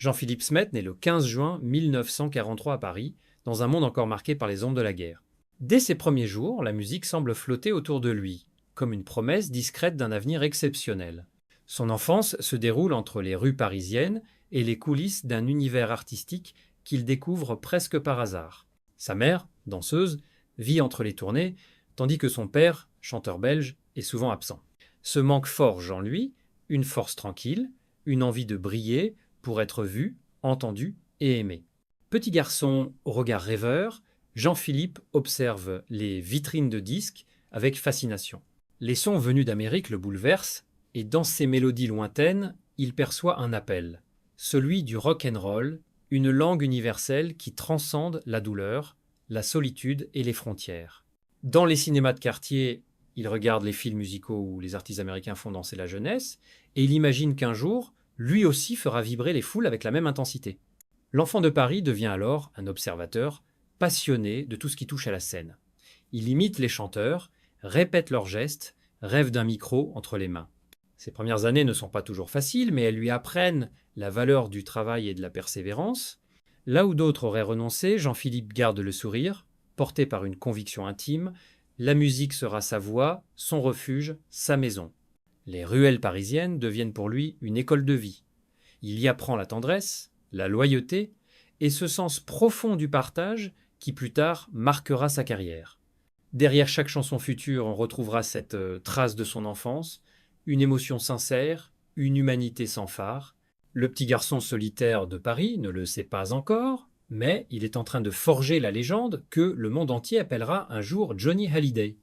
Jean-Philippe Smet naît le 15 juin 1943 à Paris, dans un monde encore marqué par les ombres de la guerre. Dès ses premiers jours, la musique semble flotter autour de lui, comme une promesse discrète d'un avenir exceptionnel. Son enfance se déroule entre les rues parisiennes et les coulisses d'un univers artistique qu'il découvre presque par hasard. Sa mère, danseuse, vit entre les tournées, tandis que son père, chanteur belge, est souvent absent. Ce manque forge en lui une force tranquille, une envie de briller pour être vu, entendu et aimé. Petit garçon au regard rêveur, Jean-Philippe observe les vitrines de disques avec fascination. Les sons venus d'Amérique le bouleversent, et dans ces mélodies lointaines, il perçoit un appel, celui du rock and roll, une langue universelle qui transcende la douleur, la solitude et les frontières. Dans les cinémas de quartier, il regarde les films musicaux où les artistes américains font danser la jeunesse, et il imagine qu'un jour, lui aussi fera vibrer les foules avec la même intensité. L'enfant de Paris devient alors un observateur passionné de tout ce qui touche à la scène. Il imite les chanteurs, répète leurs gestes, rêve d'un micro entre les mains. Ses premières années ne sont pas toujours faciles, mais elles lui apprennent la valeur du travail et de la persévérance. Là où d'autres auraient renoncé, Jean-Philippe garde le sourire, porté par une conviction intime. La musique sera sa voix, son refuge, sa maison. Les ruelles parisiennes deviennent pour lui une école de vie. Il y apprend la tendresse, la loyauté et ce sens profond du partage qui plus tard marquera sa carrière. Derrière chaque chanson future, on retrouvera cette trace de son enfance, une émotion sincère, une humanité sans phare. Le petit garçon solitaire de Paris ne le sait pas encore, mais il est en train de forger la légende que le monde entier appellera un jour Johnny Hallyday.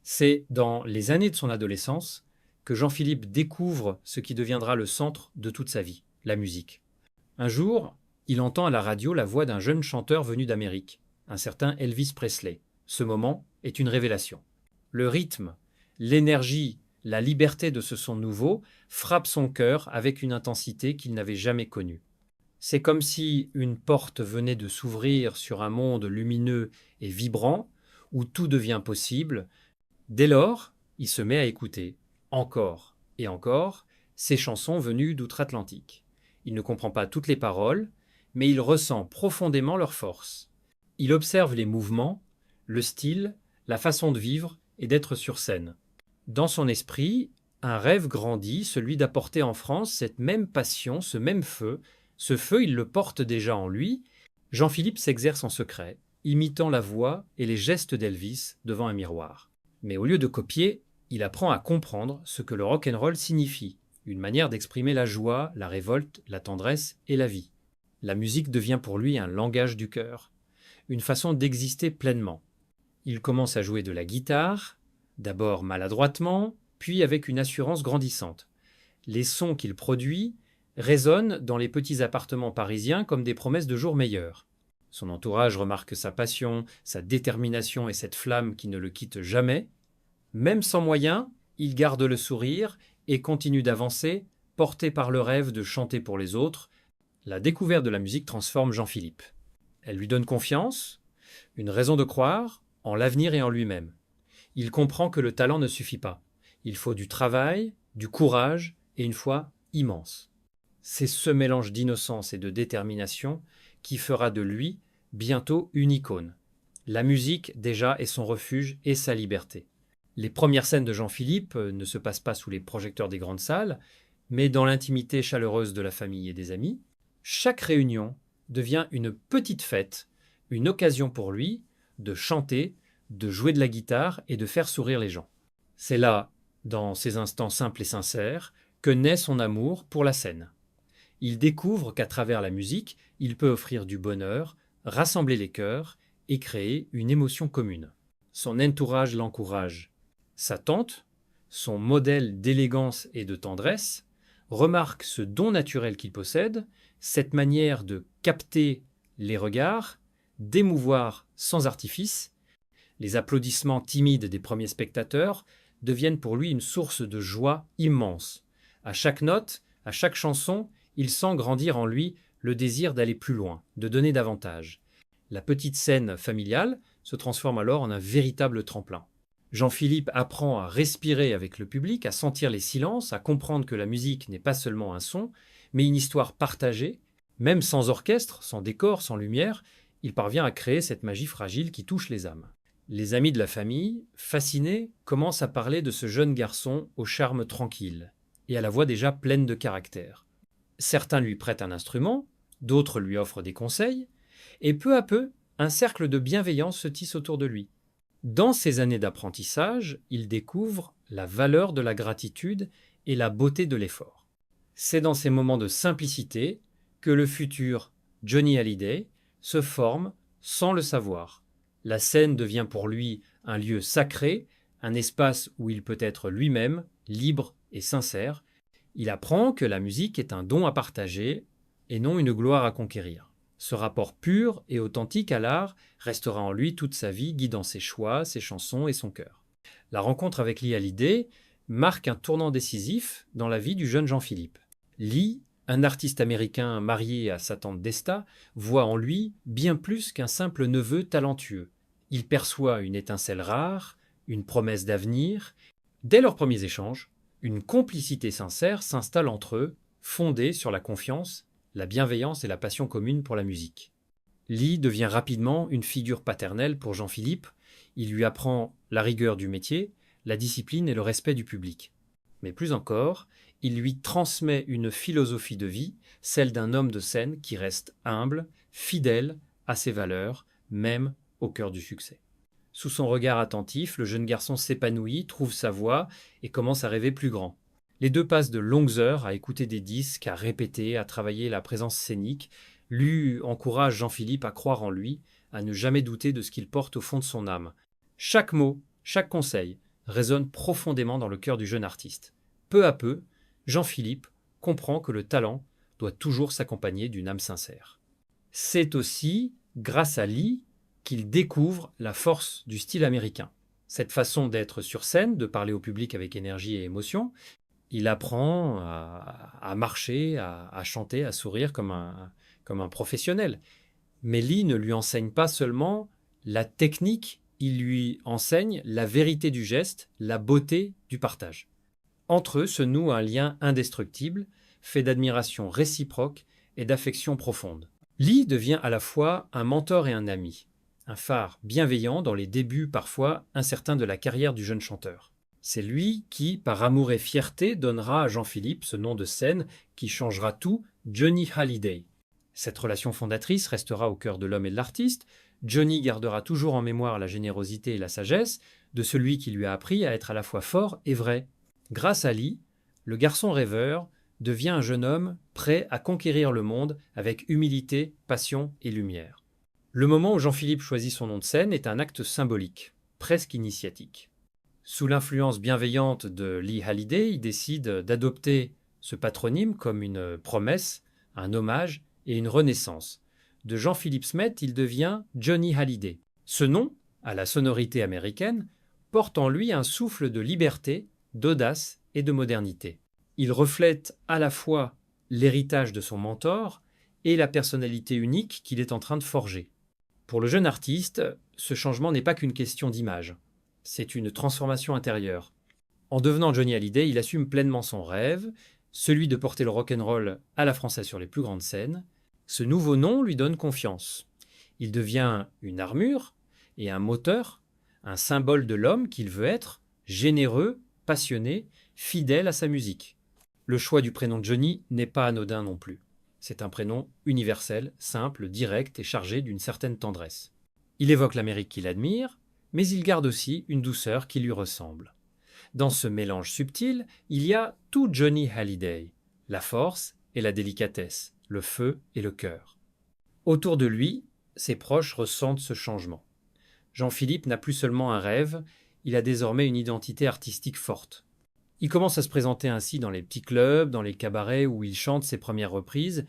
C'est dans les années de son adolescence que Jean-Philippe découvre ce qui deviendra le centre de toute sa vie, la musique. Un jour, il entend à la radio la voix d'un jeune chanteur venu d'Amérique, un certain Elvis Presley. Ce moment est une révélation. Le rythme, l'énergie, la liberté de ce son nouveau frappent son cœur avec une intensité qu'il n'avait jamais connue. C'est comme si une porte venait de s'ouvrir sur un monde lumineux et vibrant, où tout devient possible. Dès lors, il se met à écouter, encore et encore, ces chansons venues d'outre-Atlantique. Il ne comprend pas toutes les paroles, mais il ressent profondément leur force. Il observe les mouvements, le style, la façon de vivre et d'être sur scène. Dans son esprit, un rêve grandit, celui d'apporter en France cette même passion, ce même feu. Ce feu, il le porte déjà en lui. Jean-Philippe s'exerce en secret, imitant la voix et les gestes d'Elvis devant un miroir. Mais au lieu de copier, il apprend à comprendre ce que le rock'n'roll signifie, une manière d'exprimer la joie, la révolte, la tendresse et la vie. La musique devient pour lui un langage du cœur, une façon d'exister pleinement. Il commence à jouer de la guitare, d'abord maladroitement, puis avec une assurance grandissante. Les sons qu'il produit résonnent dans les petits appartements parisiens comme des promesses de jours meilleurs. Son entourage remarque sa passion, sa détermination et cette flamme qui ne le quitte jamais. Même sans moyens, il garde le sourire et continue d'avancer, porté par le rêve de chanter pour les autres. La découverte de la musique transforme Jean-Philippe. Elle lui donne confiance, une raison de croire en l'avenir et en lui-même. Il comprend que le talent ne suffit pas. Il faut du travail, du courage et une foi immense. C'est ce mélange d'innocence et de détermination qui fera de lui bientôt une icône. La musique, déjà, est son refuge et sa liberté. Les premières scènes de Jean-Philippe ne se passent pas sous les projecteurs des grandes salles, mais dans l'intimité chaleureuse de la famille et des amis. Chaque réunion devient une petite fête, une occasion pour lui de chanter, de jouer de la guitare et de faire sourire les gens. C'est là, dans ces instants simples et sincères, que naît son amour pour la scène. Il découvre qu'à travers la musique, il peut offrir du bonheur, rassembler les cœurs et créer une émotion commune. Son entourage l'encourage. Sa tante, son modèle d'élégance et de tendresse, remarque ce don naturel qu'il possède, cette manière de capter les regards, d'émouvoir sans artifice. Les applaudissements timides des premiers spectateurs deviennent pour lui une source de joie immense. À chaque note, à chaque chanson, il sent grandir en lui le désir d'aller plus loin, de donner davantage. La petite scène familiale se transforme alors en un véritable tremplin. Jean-Philippe apprend à respirer avec le public, à sentir les silences, à comprendre que la musique n'est pas seulement un son, mais une histoire partagée. Même sans orchestre, sans décor, sans lumière, il parvient à créer cette magie fragile qui touche les âmes. Les amis de la famille, fascinés, commencent à parler de ce jeune garçon au charme tranquille et à la voix déjà pleine de caractère. Certains lui prêtent un instrument, d'autres lui offrent des conseils, et peu à peu, un cercle de bienveillance se tisse autour de lui. Dans ces années d'apprentissage, il découvre la valeur de la gratitude et la beauté de l'effort. C'est dans ces moments de simplicité que le futur Johnny Hallyday se forme sans le savoir. La scène devient pour lui un lieu sacré, un espace où il peut être lui-même, libre et sincère. Il apprend que la musique est un don à partager et non une gloire à conquérir. Ce rapport pur et authentique à l'art restera en lui toute sa vie, guidant ses choix, ses chansons et son cœur. La rencontre avec Lee Hallyday marque un tournant décisif dans la vie du jeune Jean-Philippe. Lee, un artiste américain marié à sa tante Desta, voit en lui bien plus qu'un simple neveu talentueux. Il perçoit une étincelle rare, une promesse d'avenir. Dès leurs premiers échanges, une complicité sincère s'installe entre eux, fondée sur la confiance, la bienveillance et la passion commune pour la musique. Lee devient rapidement une figure paternelle pour Jean-Philippe. Il lui apprend la rigueur du métier, la discipline et le respect du public. Mais plus encore, il lui transmet une philosophie de vie, celle d'un homme de scène qui reste humble, fidèle à ses valeurs, même au cœur du succès. Sous son regard attentif, le jeune garçon s'épanouit, trouve sa voie et commence à rêver plus grand. Les deux passent de longues heures à écouter des disques, à répéter, à travailler la présence scénique. Lui encourage Jean-Philippe à croire en lui, à ne jamais douter de ce qu'il porte au fond de son âme. Chaque mot, chaque conseil résonne profondément dans le cœur du jeune artiste. Peu à peu, Jean-Philippe comprend que le talent doit toujours s'accompagner d'une âme sincère. C'est aussi grâce à Lee qu'il découvre la force du style américain. Cette façon d'être sur scène, de parler au public avec énergie et émotion, il apprend à marcher, à chanter, à sourire comme un professionnel. Mais Lee ne lui enseigne pas seulement la technique, il lui enseigne la vérité du geste, la beauté du partage. Entre eux se noue un lien indestructible, fait d'admiration réciproque et d'affection profonde. Lee devient à la fois un mentor et un ami, un phare bienveillant dans les débuts parfois incertains de la carrière du jeune chanteur. C'est lui qui, par amour et fierté, donnera à Jean-Philippe ce nom de scène qui changera tout, Johnny Hallyday. Cette relation fondatrice restera au cœur de l'homme et de l'artiste. Johnny gardera toujours en mémoire la générosité et la sagesse de celui qui lui a appris à être à la fois fort et vrai. Grâce à Lee, le garçon rêveur devient un jeune homme prêt à conquérir le monde avec humilité, passion et lumière. Le moment où Jean-Philippe choisit son nom de scène est un acte symbolique, presque initiatique. Sous l'influence bienveillante de Lee Hallyday, il décide d'adopter ce patronyme comme une promesse, un hommage et une renaissance. De Jean-Philippe Smet, il devient Johnny Hallyday. Ce nom, à la sonorité américaine, porte en lui un souffle de liberté, d'audace et de modernité. Il reflète à la fois l'héritage de son mentor et la personnalité unique qu'il est en train de forger. Pour le jeune artiste, ce changement n'est pas qu'une question d'image. C'est une transformation intérieure. En devenant Johnny Hallyday, il assume pleinement son rêve, celui de porter le rock'n'roll à la française sur les plus grandes scènes. Ce nouveau nom lui donne confiance. Il devient une armure et un moteur, un symbole de l'homme qu'il veut être, généreux, passionné, fidèle à sa musique. Le choix du prénom Johnny n'est pas anodin non plus. C'est un prénom universel, simple, direct et chargé d'une certaine tendresse. Il évoque l'Amérique qu'il admire, mais il garde aussi une douceur qui lui ressemble. Dans ce mélange subtil, il y a tout Johnny Hallyday, la force et la délicatesse, le feu et le cœur. Autour de lui, ses proches ressentent ce changement. Jean-Philippe n'a plus seulement un rêve, il a désormais une identité artistique forte. Il commence à se présenter ainsi dans les petits clubs, dans les cabarets où il chante ses premières reprises.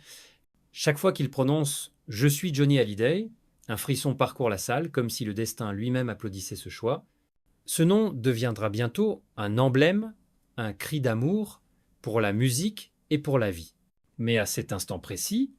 Chaque fois qu'il prononce « Je suis Johnny Hallyday », un frisson parcourt la salle, comme si le destin lui-même applaudissait ce choix. Ce nom deviendra bientôt un emblème, un cri d'amour pour la musique et pour la vie. Mais à cet instant précis,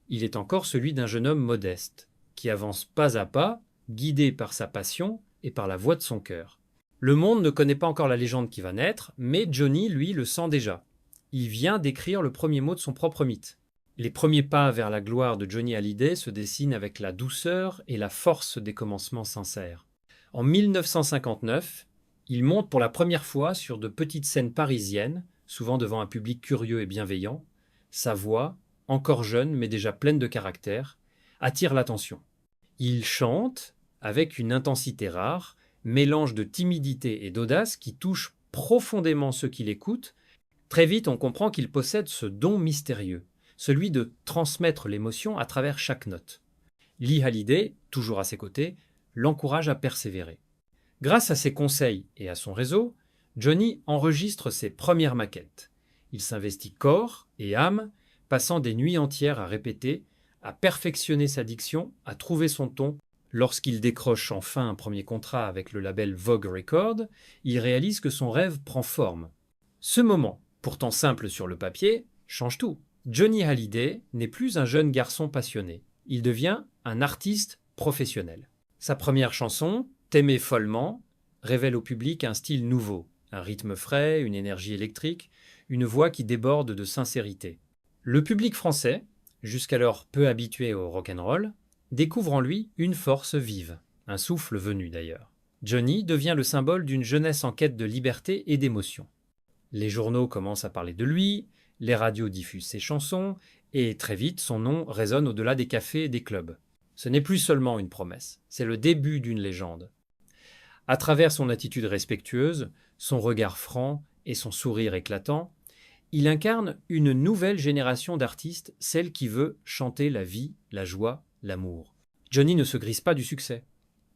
il est encore celui d'un jeune homme modeste, qui avance pas à pas, guidé par sa passion et par la voix de son cœur. Le monde ne connaît pas encore la légende qui va naître, mais Johnny, lui, le sent déjà. Il vient d'écrire le premier mot de son propre mythe. Les premiers pas vers la gloire de Johnny Hallyday se dessinent avec la douceur et la force des commencements sincères. En 1959, il monte pour la première fois sur de petites scènes parisiennes, souvent devant un public curieux et bienveillant. Sa voix, encore jeune mais déjà pleine de caractère, attire l'attention. Il chante avec une intensité rare, mélange de timidité et d'audace qui touche profondément ceux qui l'écoutent. Très vite, on comprend qu'il possède ce don mystérieux, celui de transmettre l'émotion à travers chaque note. Lee Hallyday, toujours à ses côtés, l'encourage à persévérer. Grâce à ses conseils et à son réseau, Johnny enregistre ses premières maquettes. Il s'investit corps et âme, passant des nuits entières à répéter, à perfectionner sa diction, à trouver son ton. Lorsqu'il décroche enfin un premier contrat avec le label Vogue Records, il réalise que son rêve prend forme. Ce moment, pourtant simple sur le papier, change tout. Johnny Hallyday n'est plus un jeune garçon passionné. Il devient un artiste professionnel. Sa première chanson, T'aimer follement, révèle au public un style nouveau, un rythme frais, une énergie électrique, une voix qui déborde de sincérité. Le public français, jusqu'alors peu habitué au rock'n'roll, découvre en lui une force vive, un souffle venu d'ailleurs. Johnny devient le symbole d'une jeunesse en quête de liberté et d'émotion. Les journaux commencent à parler de lui, les radios diffusent ses chansons, et très vite son nom résonne au-delà des cafés et des clubs. Ce n'est plus seulement une promesse, c'est le début d'une légende. À travers son attitude respectueuse, son regard franc et son sourire éclatant, il incarne une nouvelle génération d'artistes, celle qui veut chanter la vie, la joie, l'amour. Johnny ne se grise pas du succès.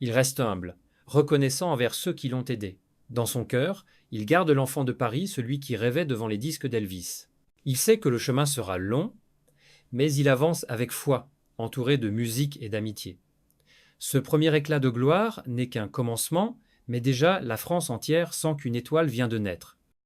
Il reste humble, reconnaissant envers ceux qui l'ont aidé. Dans son cœur, il garde l'enfant de Paris, celui qui rêvait devant les disques d'Elvis. Il sait que le chemin sera long, mais il avance avec foi, entouré de musique et d'amitié. Ce premier éclat de gloire n'est qu'un commencement, mais déjà la France entière sent qu'une étoile vient de naître.